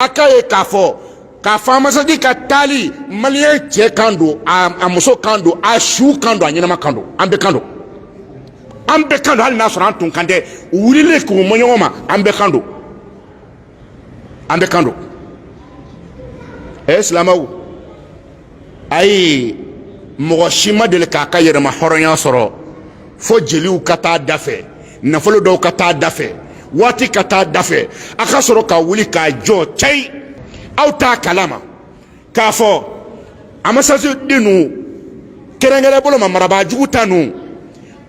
akaye kafo ka famasadi ka tali malien che kando a muso kando a shu kando a nyinama kando ambe kando hali nasoro antun kande wurile ko monyoma ambe kando islamaw ay mogoshima del ka yirma horonya soro fo jeliw kata dafe nafolo do kata dafe wati kata dafe aka soro ka wuli ka jo chai auta kalama kafo amasasu dinu kerengere bolo maraba jugutanu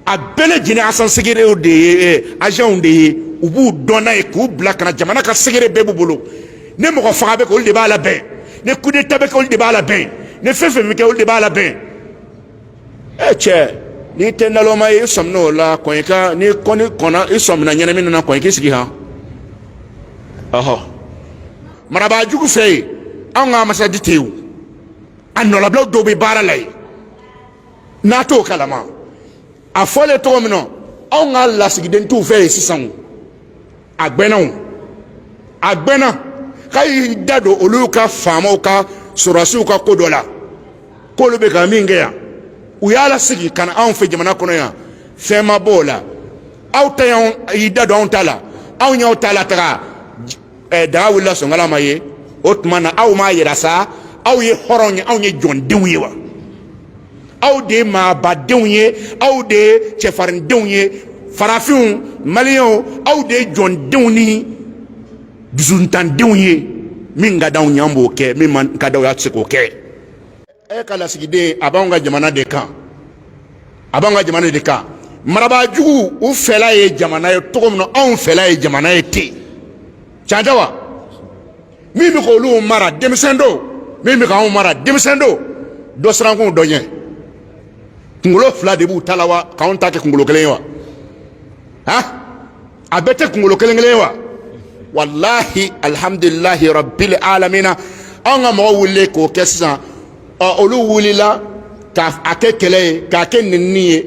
a bele jine asan segere de agent de ubu dona e ku black na jamana ka segere bebu bolo ne mo ko faga be ko de bala be ne coup d'état be ko de bala be ne fefe mi ko de bala be che ni tenalo mai somno la ko ka ni koni kona isomna nyane min na ko ki sigi ha aha maraba jugu fey an ga masa ditew an no la blo do be bara lay nato kalama a fole to mino an ga la sigi den tu fey sisan agbena kay dado oluka famo ka surasu ka kodola ko be ka minge ya u yala sigi kana an fe jamana kono ya fema bola auta yon idado on tala aw nyaw tala tara da wala so ngala maye otmana aw ma yirasa aw ye horonya aw nye jon denwe wa aw de ma ba denwe aw de chefarin denwe farafin malion aw de jon denni duzuntan denwe min ga daw nyambo ke min man ka daw ya tsiko ke kala sigide abanga jamana de kan maraba jugu u fela ye jamana ye togomno on fela ye jamana ye te chanjawa mimi ko lu mara demisendo mimi ka on mara demisendo do srango do yen kungulo fla de bu talawa ka on take kungulo kelen wa abete kungulo kelen wa wallahi alhamdulillahi rabbil alamin anga mo wulle ko kessa olu wulila ka akekele ka kenniye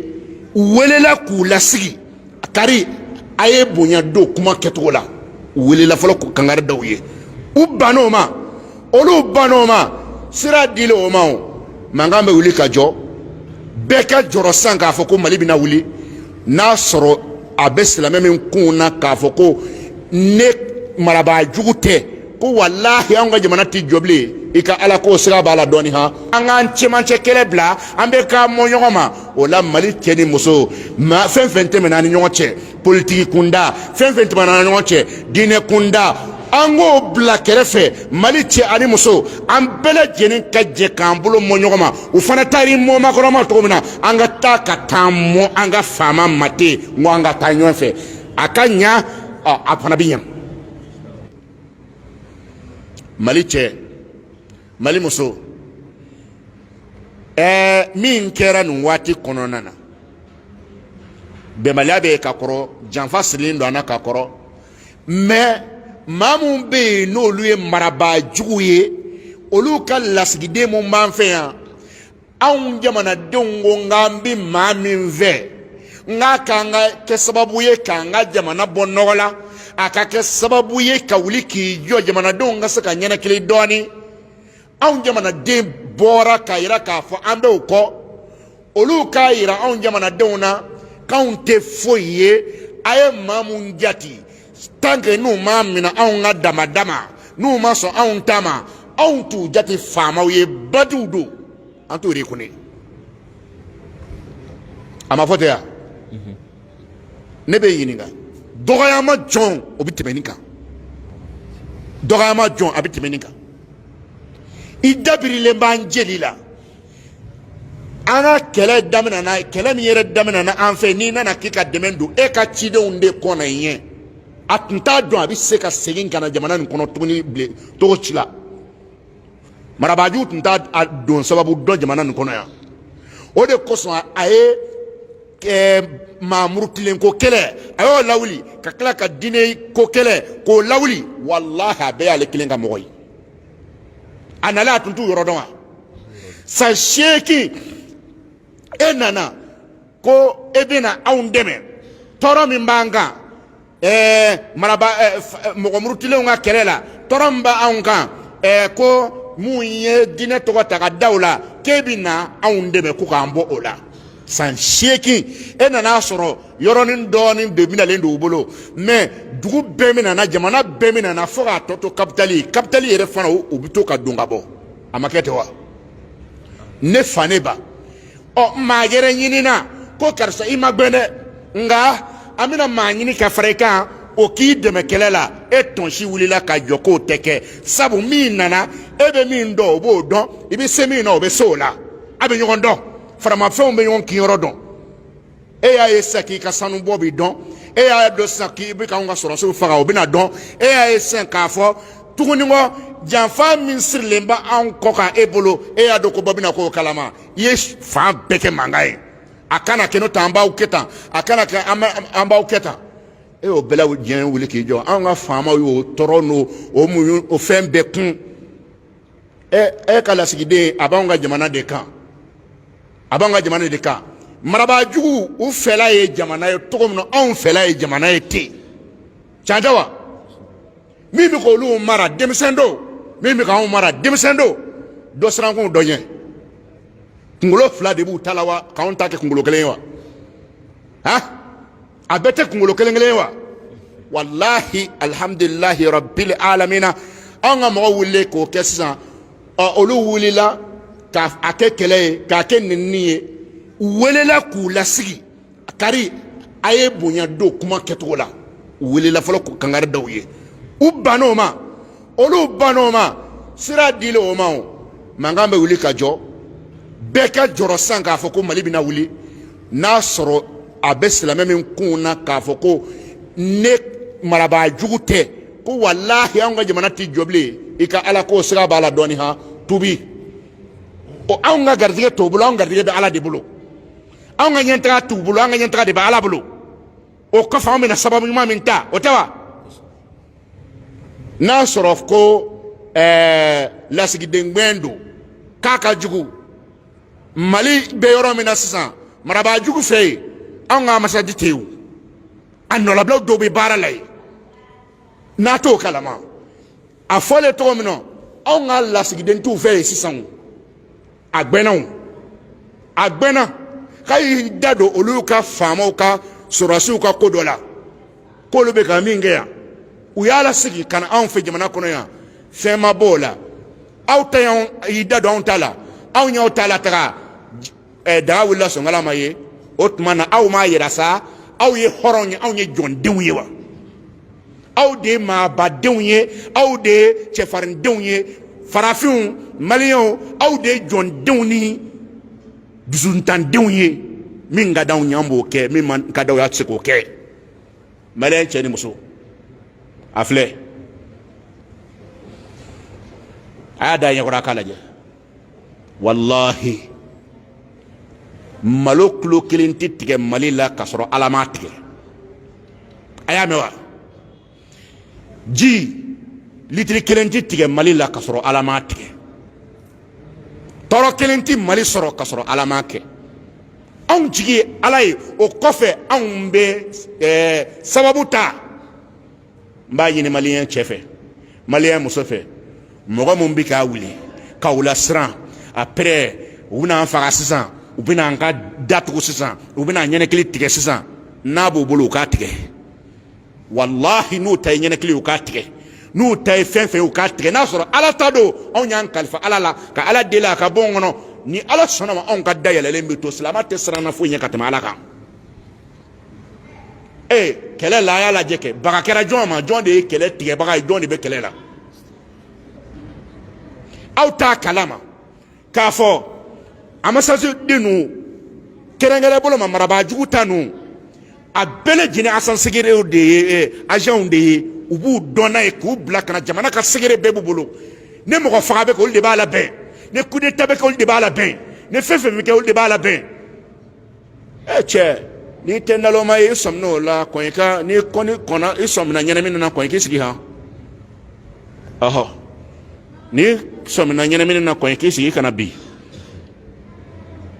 welela ku lasigi kari aye bonya do kuma ketola welela folo ko kangare dawye u banoma olu banoma sira dile o mawo mangambe wuli ka jo beka joro sanga foko mali bina wuli na soro abeslame min kuna ka foko ne maraba jugute ko wallahi an ga jamana ti joble ika ala ko sira bala doni ha an chemanche kele bla ambe ka mo nyoma o la mali keni muso ma fen fente menani nyoche politique kunda fen fente menani nyoche dine kunda ango bla kerefe mali che ani muso an bele jenin ka je kan bolo mo nyoma o fana tari mo makoro ma to mina anga ta ka tammo anga fama mate ngo anga ta nyofe akanya apana binyam mali che mali muso min kera nun wati konona na be malabe ka koro janfa silindo ana ka koro mais mamun be no luye maraba juguye olu ka lasgide mo manfe ya an jamana dongo ngambi mamin ve ngaka nga ke sababu ye kanga jamana bonnola aka ke sababu ye ka wuli ki jo jamana donga saka nyana kili doni an jamana de bora ka ira ka fo ambe ko olu ka ira an jamana dona kaunte foye aye mamun jati tanke nu mamina an ga damadama nu maso an tama an tu jati fama ye badudu an to rekune ama fote ya nebe yininga dogoyama jon obitemenika dogoyama jon abitemenika idabiri le banjelila ana kele damina na kele mi yere damina na anfe ni na kika demendo e ka chide unde kona yen atunta don abi se ka segin kana jamana ni kono tuni ble to chila marabaju tunta don sababu don jamana ni kono ya o de koso aye mamuru tilen ko kele ayo lawli ka kala ka dine ko kele ko lawli wallahi abe ale kilen ka moyi anala tuntu yorodonwa sa sheki enana ko ebina aundeme toro mimbanga maraba mogomuru tilen nga kelela toromba anka ko muye dine to ta ka dawla kebina aunde be ku ka mbo ola san sheki nana soro yoronin donin de minalen do bolo mais dugu be mina na jamana be mina na foka toto kapitali yere fana o bito ka dunga bo amakete wa ne faneba o magere nyinina ko karsa imagbene nga amina manyini ka freka o ki deme kelela tonshi wulila ka joko teke sabu min nana ebe min do bo don ibi semi na obe sola abe nyon do farama fe on be nyon kinyoro don ya esaki ka sanu bobi don ya do saki bi ka nga soro so fara obi na don ya esen ka fo tuguni ngo janfa min sirlemba an koka ebolo ya do ko bobi na ko kalama ye fa beke mangai akana keno tamba uketa akana ka amba uketa o bela jen wuli ki jo an ga fama yo torono o mu o fembe kun kala sigide abanga jamana de kan maraba jugu u fela ye jamana ye togomno an fela ye jamana ye te chanjawa mimi ko lu mara demsendo mimi ka mara demsendo do srango do yen kungulo fla de bu talawa kaunta ke kungulo kelen wa abete kungulo kelen wa wallahi alhamdulillah rabbil alamin anga mo wulle ko kessa olu wulila ka akekele ka kenni welela ku lasigi kari aye bonya do kuma ketola welela folo ko kangare dawye u banoma olu banoma sira dile o ma mangambe wuli ka jo beka joro sanga foko mali bina wuli na soro abeslame min kuna ka foko ne maraba jugute ko wallahi an ga jamana ti joble ika ala ko sira bala doni ha tubi o an ga gardige to bulo an gardige be ala de bulo an ga nyenta tu bulo an ga nyenta de be ala bulo o ko fa min sababu ma min ta o tawa na soro ko lasigi dengwendo kaka jugu mali be yoro mina sisan maraba jugu fe an ga masadi tewu an no lablo do be bara lay na to kalama a fole to mino an ga lasigi den tu fe sisan agbena kay dado oluka famo ka surasu ka kodola ko be ka mingeya u yala sigi kana an fe jamana kono ya fema bola aw tayon idado on tala aw nyaw tala tara da wala so ngala maye otmana aw ma yirasa aw ye horonye aw nye jondewe wa aw de ma badenye aw de chefarin denye farafin malion aw de jondewni duzuntan denye min ga daw nyambo ke min man ka daw ya tsiko ke malen cheni muso afle ada yakura kalaje wallahi maloklo kilinti tige malila kasoro alamatike ayamewa ji litri kilinti tige malila kasoro alamatike toro kilinti mali soro kasoro alamake on jigi alay o kofe on be sababu ta mba yini malien chefe malien musofe mogo mun bi ka wuli ka wula sran après una faga sisan u bina an ka datugu sisan u bina ɲɛnɛkili tigɛ sisan n'a b'u bolo u k'a tigɛ wallahi n'u ta ye ɲɛnɛkili u k'a tigɛ n'u ta ye fɛn fɛn u k'a tigɛ n'a sɔrɔ ala ta don anw y'an kalifa ala la ka ala deli a ka bɔ n kɔnɔ ni ala sɔnna ma anw ka da yɛlɛlen bɛ to silamɛ tɛ siranna foyi ɲɛ ka tɛmɛ ala kan kɛlɛ la a y'a lajɛ kɛ baga kɛra jɔn ma jɔn de ye kɛlɛ tigɛbaga ye jɔn de bɛ kɛlɛ la aw t'a kalama k'a fɔ amasasi dinu kɛrɛnkɛrɛn bolo ma maraba jugu ta nu a bɛɛ lajɛlen asan segere de ye agents de ye u b'u dɔn n'a ye k'u bila kana jamana ka segere bɛɛ b'u bolo ne mɔgɔ faga bɛ kɛ olu de b'a labɛn ne coup d'état bɛ kɛ olu de b'a labɛn ne fɛn fɛn bɛ kɛ olu de b'a labɛn cɛ n'i tɛ naloma ye i sɔmina o la kɔn i ka n'i kɔni kɔnna i sɔmina ɲɛnamini na kɔn i k'i sigi han ɔhɔ n'i sɔmina ɲɛnamini na kɔn i k'i sigi kana bi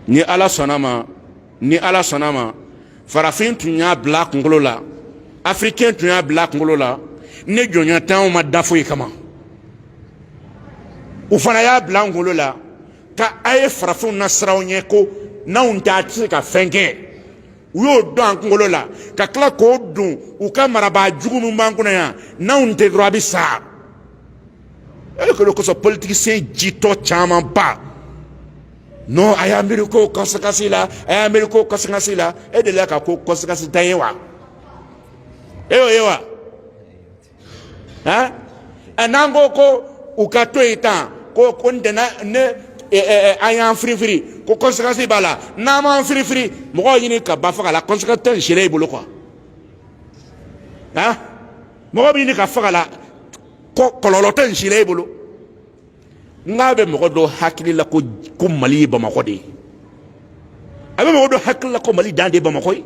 ni ala sɔnna ma farafin tun y'a bila a kunkolo la africain tun y'a bila a kunkolo la ne jɔnya t'anw ma da foyi kama u fana y'a bila an kunkolo la ka a ye farafinw na siraw ɲɛ ko n'anw tɛ a tɛ se ka fɛn kɛ u y'o dɔn an kunkolo la ka tila k'o don u ka marabaa jugu min b'an kɔnɔ yan n'anw tɛ dɔrɔn a bɛ sa e ko kosɔn politikisɛn jitɔ caman ba non a y'a miiri ko conséquence la a y'a miiri ko conséquence la e delila ka ko conséquence t'an ye wa e y'o ye wa han n'an ko ko u ka to yen tan ko n tɛna ne an y'an firifiri ko conséquence b'a la n'an m'an firifiri mɔgɔw ɲini ka ba faga la conséquence tɛ nin sira i bolo quoi han mɔgɔ bɛ ɲini ka faga la kɔlɔlɔ tɛ nin sira i bolo n'a bɛ mɔgɔ dɔ hakili la ko Mali ye Bamakɔ de ye a bɛ mɔgɔ dɔ hakili la ko Mali dan de ye Bamakɔ ye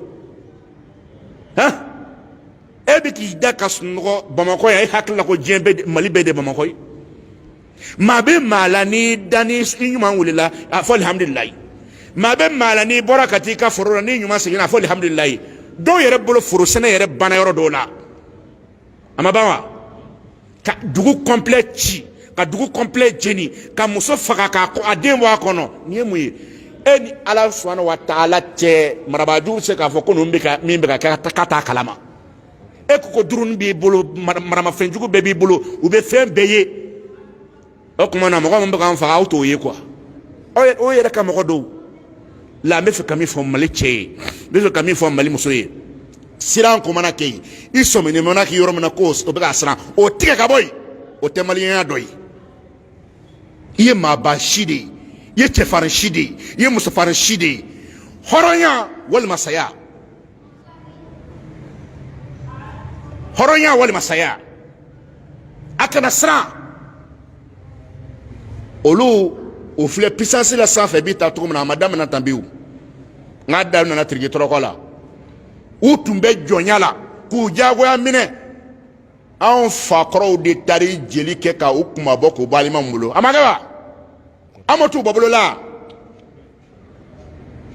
han e bɛ k'i da ka sunɔgɔ Bamakɔ yan e hakili la ko diɲɛ bɛɛ Mali bɛɛ de Bamakɔ ye maa bɛ maa la ni dani ɲuman wulila a fɔ alihamudulilayi maa bɛ maa la n'i bɔra ka t'i ka foro la ni ɲuman seginna a fɔ alihamudulilayi dɔw yɛrɛ bolo foro sɛnɛ yɛrɛ banna yɔrɔ dɔw la a ma ban wa ka dugu complet ci ka dugu complet jeni ka muso faga k'a a den bɔ a kɔnɔ nin ye mun ye e ni Ala subahanahu wa taala cɛ marabaajugu bɛ se k'a fɔ ko ninnu bɛ ka min bɛ ka kɛ k'a t'a kalama e ko duruni b'i bolo maramafɛnjugu bɛɛ b'i bolo u bɛ fɛn bɛɛ ye o tuma na mɔgɔ min bɛ k'an faga aw t'o ye quoi o yɛrɛ ka mɔgɔ dɔw la n bɛ fɛ ka min fɔ Mali cɛ ye n bɛ fɛ ka min fɔ Mali muso ye siran ko mana kɛ yen i sɔminen mana kɛ yɔrɔ min na ko o bɛ k'a siran o tigɛ ka bɔ yen o tɛ maliyɛnya dɔ ye i ye maaba si de ye i ye cɛfarin si de ye i ye musofarin si de ye hɔrɔnya walima saya hɔrɔnya walima saya a kana siran olu o filɛ puissance la sanfɛ bi ta cogo min na a ma daminɛ tan bi o n k'a da nana tiriki tɔrɔkɔ la u tun bɛ jɔnya la k'u diyagoya minɛ anw fakɔrɔw de taara jeli kɛ ka u kumabɔ k'u balima bolo a ma kɛ wa an ma t'u bɔ bolo la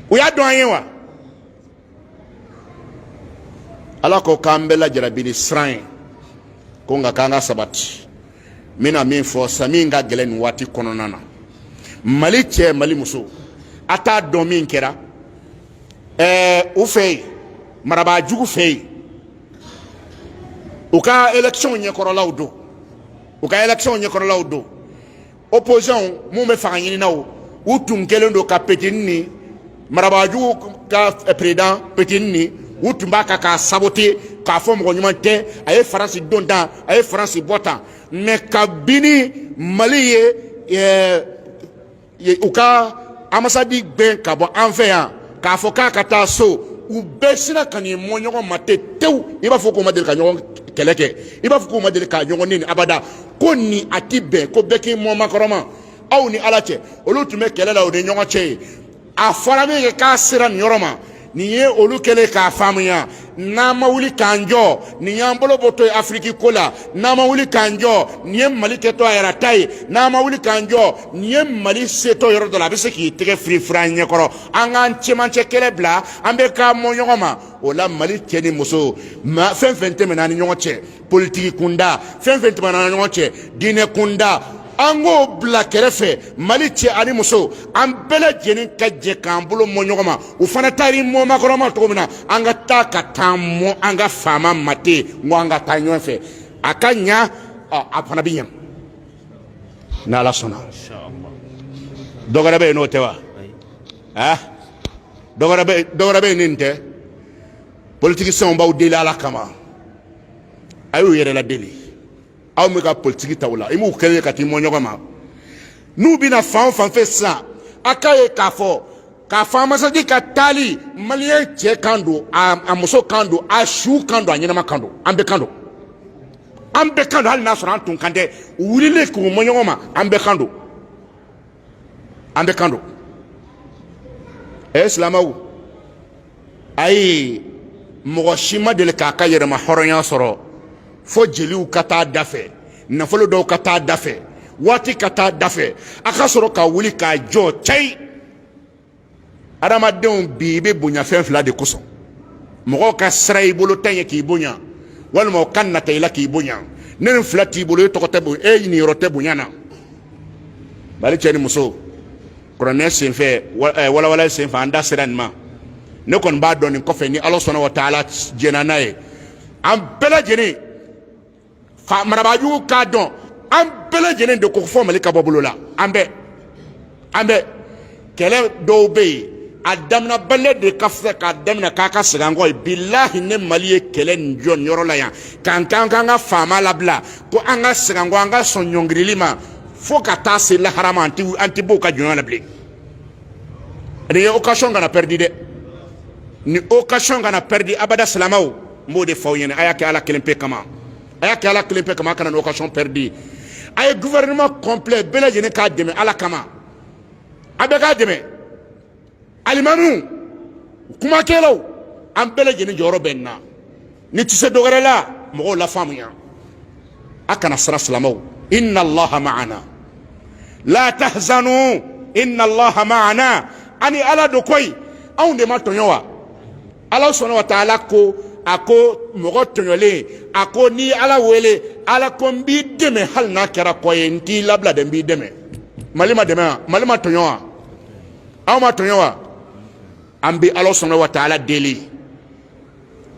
u y'a dɔn an ye wa Ala ko k'an bɛɛ lajarabi ni siran ye ko nka k'an ka sabati n bɛna min fɔ sa min ka gɛlɛn nin waati kɔnɔna na Mali cɛ Mali muso a t'a dɔn min kɛra u fɛ yen marabaajugu fɛ yen u ka élection ɲɛkɔrɔlaw don u ka élection ɲɛkɔrɔlaw don opposition mun bɛ fanga ɲininaw u tun kɛlen don ka petini ni marabaajugu ka président petini ni u tun b'a kan k'a saboter k'a fɔ mɔgɔ ɲuman tɛ a ye Faransi don tan a ye Faransi bɔ tan mais kabini Mali ye u ka ambassade gɛn ka bɔ an fɛ yan k'a fɔ k'a ka taa so u bɛɛ sera ka nin mɔ ɲɔgɔn ma ten tewu i b'a fɔ k'u ma deli ka ɲɔgɔn kɛlɛ kɛ i b'a fɔ k'u ma deli ka ɲɔgɔn neni abada ko nin a ti bɛn ko bɛɛ k'i mɔ makɔrɔma aw ni Ala cɛ olu tun bɛ kɛlɛ la o ni ɲɔgɔn cɛ ye a fɔra min kɛ k'a sera nin yɔrɔ ma nin ye olu kɛlen k'a faamuya n'an ma wuli k'an jɔ nin y'an bolo bɔ to ye Afiriki ko la n'an ma wuli k'an jɔ nin ye Mali kɛtɔ a yɛrɛ ta ye n'an ma wuli k'an jɔ nin ye Mali setɔ yɔrɔ dɔ la a bɛ se k'i tɛgɛ firifiri an ɲɛkɔrɔ an k'an cɛmancɛ kɛlɛ bila an bɛ k'a mɔ ɲɔgɔn ma o la Mali cɛ ni muso fɛn fɛn tɛmɛna ni ɲɔgɔn cɛ politiki kunda fɛn fɛn tɛmɛna ni ɲɔgɔn cɛ diinɛ kunda an k'o bila kɛrɛfɛ Mali cɛ ani muso an bɛɛ lajɛlen ka jɛ k'an bolo mɔ ɲɔgɔn ma u fana taara i mɔ makɔrɔma cogo min na an ka taa ka taa mɔ an ka faama ma ten n ko an ka taa ɲɔgɔn fɛ a ka ɲa a fana bɛ ɲa ni Ala sɔnna dɔ wɛrɛ bɛ yen n'o tɛ wa dɔ wɛrɛ bɛ yen nin tɛ politikisɛnw b'aw deli Ala kama a y'u yɛrɛ ladeli aw bɛ ka politiki ta o la i m'u kɛlen ka t'i mɔ ɲɔgɔn ma n'u bɛna fan o fan fɛ sisan a k'a ye k'a fɔ ambasadi ka taali maliyɛn cɛ kan don a muso kan don a su kan don a ɲɛnama kan don an bɛɛ kan don an bɛɛ kan don hali n'a sɔrɔ an tun kan tɛ u wulilen k'u mɔ ɲɔgɔn ma an bɛɛ kan don an bɛɛ kan don silamɛw ayi mɔgɔ si ma deli k'a ka yɛrɛma hɔrɔnya sɔrɔ fo jeliw ka taa dafɛ nafolo dɔw ka taa dafɛ waati ka taa dafɛ a ka sɔrɔ ka wuli k'a jɔ cɛyi adamadenw bi i bɛ bonya fɛn fila de kosɔn mɔgɔw ka sira i bolo ta ye k'i bonya walima o ka nata i la k'i bonya ne nin fila t'i bolo e tɔgɔ tɛ bonya e nin yɔrɔ tɛ bonya na bali cɛ ni muso kuranɛ senfɛ walawala senfɛ an da sera nin ma ne kɔni b'a dɔn nin kɔfɛ ni Ala sɔnna wa taala jɛna n'a ye an bɛɛ lajɛlen marabajugu k'a dɔn an bɛɛ lajɛlen de ko fɔ Mali ka bɔ bolo la an bɛɛ kɛlɛ dɔw bɛ yen a daminɛ bɛlɛ de ka fisa k'a daminɛ k'a ka segin an kɔ ye bilahi ne Mali ye kɛlɛ nin jɔ nin yɔrɔ la yan k'an ka faama labila ko an ka segin an kɔ an ka sɔn ɲɔngirili ma fo ka taa se lahara ma an tɛ bɔ u ka jɔnya la bilen nin ye occasion kana perdi dɛ ni occasion kana perdi abada silamɛw n b'o de fɔ aw ɲɛna a y'a kɛ Ala kelen pe kama a y'a kɛ Ala kelen pe kama a kana ni occasion perdi a ye gouvernement complet bɛɛ lajɛlen k'a dɛmɛ Ala kama a bɛɛ k'a dɛmɛ alimamiw kumakɛlaw an bɛɛ lajɛlen jɔyɔrɔ bɛ nin na ni tɛ se dɔ wɛrɛ la mɔgɔw la faamuya a kana siran silamɛw inna Allaha ma'ana la tahzanu inna Allaha ma'ana ani Ala do koyi anw de ma tɔɲɔ wa Ala sɔnna wa taala ko a ko mɔgɔ tɔɲɔlen a ko ni Ala wele Ala ko n b'i dɛmɛ hali n'a kɛra kɔ ye n t'i labila de n b'i dɛmɛ Mali ma dɛmɛ wa Mali ma tɔɲɔ wa aw ma tɔɲɔ wa an bɛ Ala sɔnna wa taala deli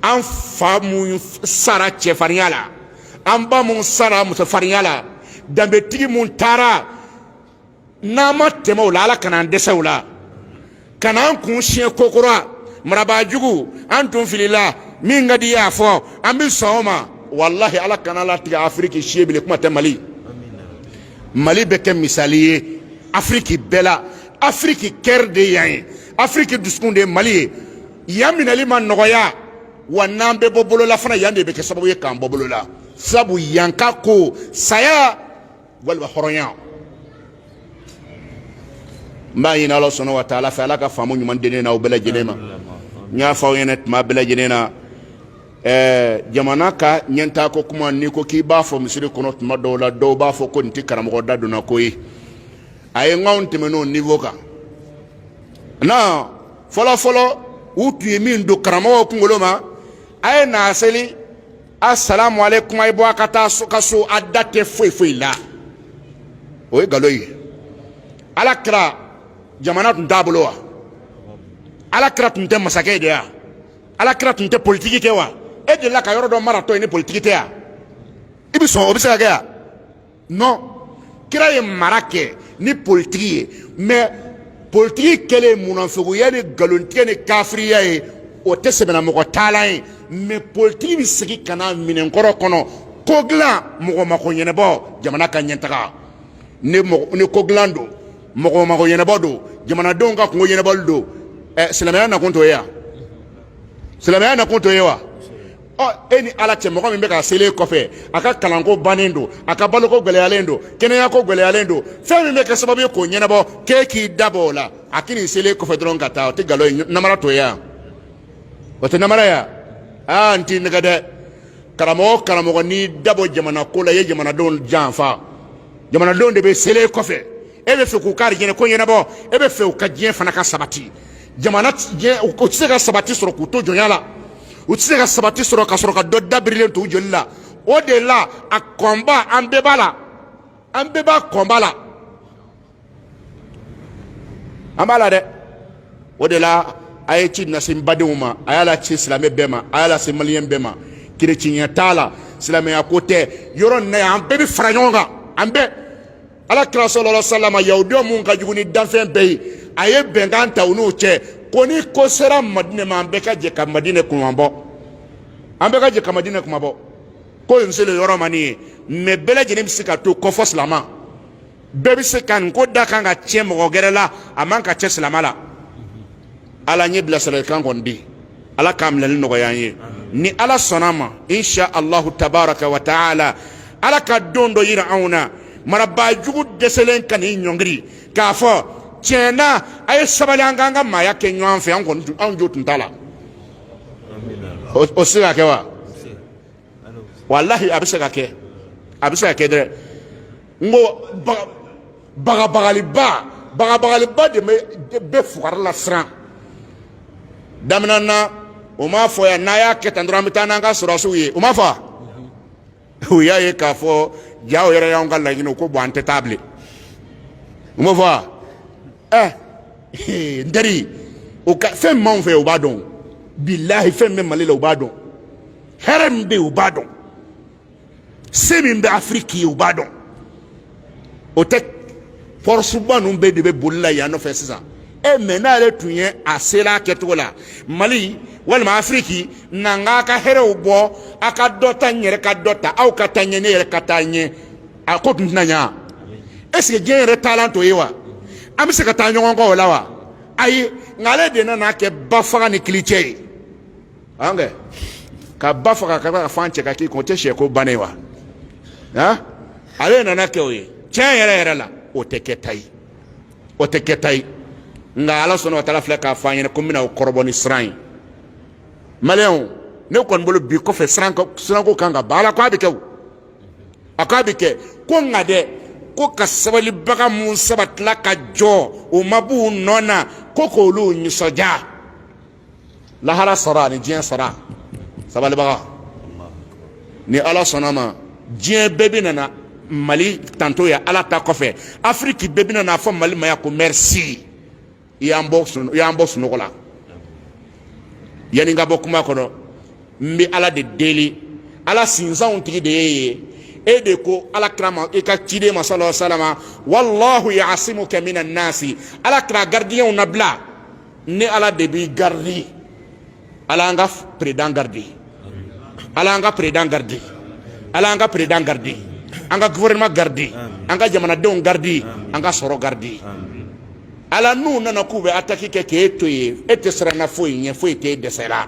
an fa mun sara cɛfarinya la an ba mun sara musofarinya la danbetigi mun taara n'an ma tɛmɛ o la Ala kana an dɛsɛ o la kana an kun siɲɛ kokora marabajugu an tun filila min ka di y'a fɔ an bɛ sɔn o ma walahi Ala kana latigɛ Afiriki siye bilen kuma tɛ Mali bɛ kɛ misali ye Afiriki bɛɛ la Afiriki kɛr de yan ye Afiriki dusukun de ye Mali ye yan minɛli ma nɔgɔya wa n'an bɛ bɔ bolola fana yan de bɛ kɛ sababu ye k'an bɔ bolola sabu yan ka ko saya walima hɔrɔnya n b'a ɲini Ala sɔnna wa taala fɛ Ala ka faamu ɲuman di ne n'aw bɛɛ lajɛlen ma n y'a fɔ aw ɲɛna tuma bɛɛ lajɛlen na jamana ka ɲɛntaa ko kuma n'i ko k'i b'a fɔ misiri kɔnɔ tuma dɔw la dɔw b'a fɔ ko nin tɛ karamɔgɔ da donna ko ye a ye ŋanw tɛmɛn'o niveau kan non fɔlɔ u tun ye min don karamɔgɔw kunkolo ma a ye n'a seli assalamu alaikum a ye bɔ a ka taa ka so a da tɛ foyi la o ye nkalon ye Ala kira jamana tun t'a bolo wa Ala kira tun tɛ masakɛ de wa Ala kira tun tɛ politiki kɛ wa e delila ka yɔrɔ dɔ maratɔ ye ni politiki tɛ ya i bɛ sɔn o bɛ se ka kɛ ya non kira ye mara kɛ ni politiki ye mais politiki kɛlen munafigiya ni nkalontigɛ ni kafiriya ye o tɛ sɛbɛnamɔgɔ taalan ye mais politiki bɛ segin ka na minɛnkɔrɔ kɔnɔ ko dilan mɔgɔ mako ɲɛnabɔ jamana ka ɲɛtaga ni ko dilan don mɔgɔ mako ɲɛnabɔ don jamanadenw ka kungo ɲɛnabɔli don silamɛya nakun t'o ye wa silamɛya nakun t'o ye wa e ni Ala cɛ mɔgɔ min bɛ ka seli kɔfɛ a ka kalanko bannen don a ka baloko gɛlɛyalen don kɛnɛyako gɛlɛyalen don fɛn min bɛ kɛ sababu ye k'o ɲɛnabɔ k'e k'i dabɔ o la a k'i nin seli kɔfɛ dɔrɔn ka taa o tɛ nkalon ye namara t'o ye wa o tɛ namara ye wa n t'i nɛgɛ dɛ karamɔgɔ karamɔgɔ n'i dabɔ jamana ko la i ye jamanadenw janfa jamanadenw de bɛ seli kɔfɛ e bɛ fɛ k'u ka diɲɛ ko ɲɛnabɔ e bɛ fɛ u ka diɲɛ fana ka sabati jamana diɲɛ u tɛ se ka sabati sɔrɔ k'u to jɔnya la u tɛ se ka sabati sɔrɔ ka sɔrɔ ka dɔ dabirilen to u joli la o de la a kɔnba an bɛɛ b'a la an bɛɛ b'a kɔnba la an b'a la dɛ o de la a ye ci lase n badenw ma a y'a lase silamɛ bɛɛ ma a y'a lase maliyɛn bɛɛ ma kerecɛnya t'a la silamɛya ko tɛ yɔrɔ nin na yan an bɛɛ bɛ fara ɲɔgɔn kan an bɛɛ Ala kira sallallahu alaihi wasallam yahudiw mun ka jugu ni danfɛn bɛɛ ye a ye bɛnkan ta u n'u cɛ ko ni ko sera Madinɛ ma an bɛɛ ka jɛ ka Madinɛ kunbabɔ an bɛɛ ka jɛ ka Madinɛ kunbabɔ ko in selen yɔrɔ ma nin ye mais bɛɛ lajɛlen bɛ se ka to kɔfɔ silama bɛɛ bɛ se ka nin ko da kan ka tiɲɛ mɔgɔ gɛrɛ la a man ka cɛ silama la Ala ɲɛ bilasiralikan kɔni di Ala k'a minɛli nɔgɔya an ye ni Ala sɔnna a ma insha Allahu tabaraka wa taala Ala ka don dɔ yira anw na marabajugu dɛsɛlen ka n'i ɲɔngiri k'a fɔ tiɲɛna a ye sabali an k'an ka maaya kɛ ɲɔgɔn fɛ anw jo tun t'a la o tɛ se ka kɛ wa walahi a bɛ se ka kɛ dɛ n ko bagabagaliba de bɛ fugari la siran daminɛ na o m'a fɔ yan n'a y'a kɛ tan dɔrɔn an bɛ taa n'an ka sɔrɔsiw ye o m'a fɔ u y'a ye k'a fɔ jaw yɛrɛ y'anw ka laɲini ko bon an tɛ taa bilen o ma fɔ n teri o ka fɛn m'anw fɛ o b'a dɔn bilahi fɛn bɛ Mali la o b'a dɔn hɛrɛ min bɛ yen o b'a dɔn se min bɛ Afiriki ye o b'a dɔn o tɛ pɔrɔsuba ninnu bɛɛ de bɛ boli la yan nɔfɛ sisan mɛ n'ale tun ye a sera a kɛcogo la Mali walima Afiriki na n k'a ka hɛrɛw bɔ a ka dɔ ta n yɛrɛ ka dɔ ta aw ka taa ɲɛ ne yɛrɛ ka taa ɲɛ a ko tun tɛna ɲa est-ce que diɲɛ yɛrɛ taalan t'o ye wa an bɛ se ka taa ɲɔgɔn kɔ o la wa ayi nka ale de nana kɛ ba faga ni kilicɛ ye an kɛ ka ba faga ka taa fan cɛ ka k'i kun o tɛ sɛko bannen wa ale nana kɛ o ye tiɲɛ yɛrɛ yɛrɛ la o tɛ kɛ ta ye o tɛ kɛ ta ye nka ala sɔnna wa taala filɛ k'a fɔ an ɲɛna ko n bɛna o kɔrɔbɔ ni siran ye maliyɛnw ne kɔni bolo bi kɔfɛ siranko kan ka ban ala ko a bɛ kɛ o a ko a bɛ kɛ ko nka dɛ ko ka sabalibaga mun sabatila ka jɔ o ma b'u nɔ na ko k'olu nisɔndiya lahara sara ani diɲɛ sara sabalibaga ni ala sɔnna ma diɲɛ bɛɛ bɛ nana Mali tanto ya ala ta kɔfɛ Afiriki bɛɛ bɛ nana fɔ Mali ma ya ko merci i y'an bɔ sunɔgɔ la yanni n ka bɔ kuma kɔnɔ n bɛ ala de deli ala sinsanw tigi de ye e de ko ala kira ma i ka ciden ma sallallahu alaihi wasallam wallahu ya'simuka minan nasi ala kira gardien na bila ni ala de bi gardi ala an ka président gardi ala an ka président gardi ala an ka président gardi an ka gouvernement gardi an ka jamanadenw gardi an ka sɔrɔ gardi ala n'u nana k'u bɛ attaque kɛ k'e to ye e tɛ siranna foyi ɲɛ foyi t'e dɛsɛra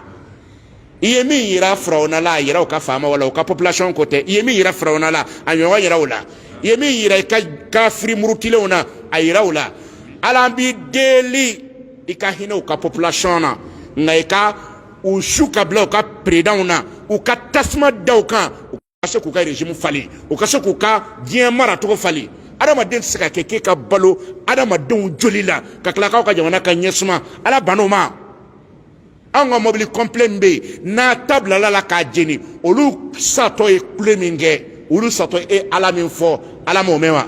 i ye min yira firawuna la a yira u ka faama wala u ka population ko tɛ i ye min yira firawuna la a ɲɔgɔn yira u la i ye min yira i ka kafiri murutilenw na a yira u la ala an b'i deli i ka hinɛ u ka population na nka i ka u su ka bila u ka présidents na u ka tasuma da u kan u ka se k'u ka régime falen u ka se k'u ka diɲɛ maracogo falen adamaden tɛ se ka kɛ k'e ka balo adamadenw joli la ka tila k'aw ka jamana ka ɲɛsuma ala ban'o ma an ka mobili complet min bɛ yen n'a ta bilala la k'a jeni olu satɔ ye kule min kɛ olu satɔ ye ala min fɔ ala m'o mɛn wa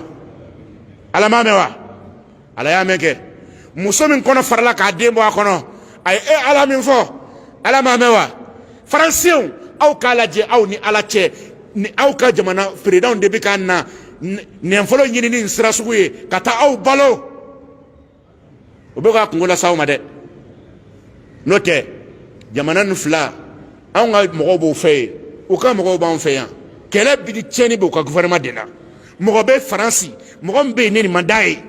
ala m'a mɛn wa ala y'a mɛn kɛ muso min kɔnɔ farala k'a den bɔ a kɔnɔ a ye ala min fɔ ala m'a mɛn wa faransiyɛnw aw k'a lajɛ aw ni ala cɛ ni aw ka jamana présidents de bɛ k'an na nɛnfɔlɔ ɲini ni sira sugu ye ka taa aw balo o bɛ k'a kungo lase aw ma dɛ n'o tɛ jamana nin fila anw ka mɔgɔw b'o fɛ yen u ka mɔgɔw b'anw fɛ yan kɛlɛ bi ni tiɲɛni b'u ka gouvernement de la mɔgɔ bɛ faransi mɔgɔ min bɛ yen ni nin ma d'a ye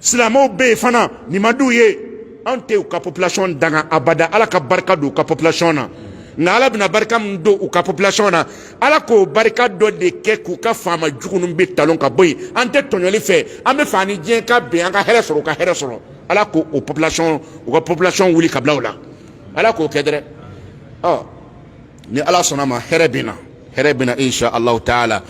silamɛw bɛ yen fana nin ma d'u ye anw tɛ u ka population danga abada ala ka barika don u ka population na nka ala bɛna barika min don u ka population na ala k'o barika dɔ de kɛ k'u ka faama jugu ninnu bɛ talon ka bɔ yen an tɛ tɔɲɔli fɛ an bɛ fɛ ani diɲɛ ka bɛn an ka hɛrɛ sɔrɔ u ka hɛrɛ sɔrɔ ala k'o population u ka population wuli ka bila u la ala k'o kɛ dɛrɛ ni ala sɔnna ma hɛrɛ bɛ na insha allahu taala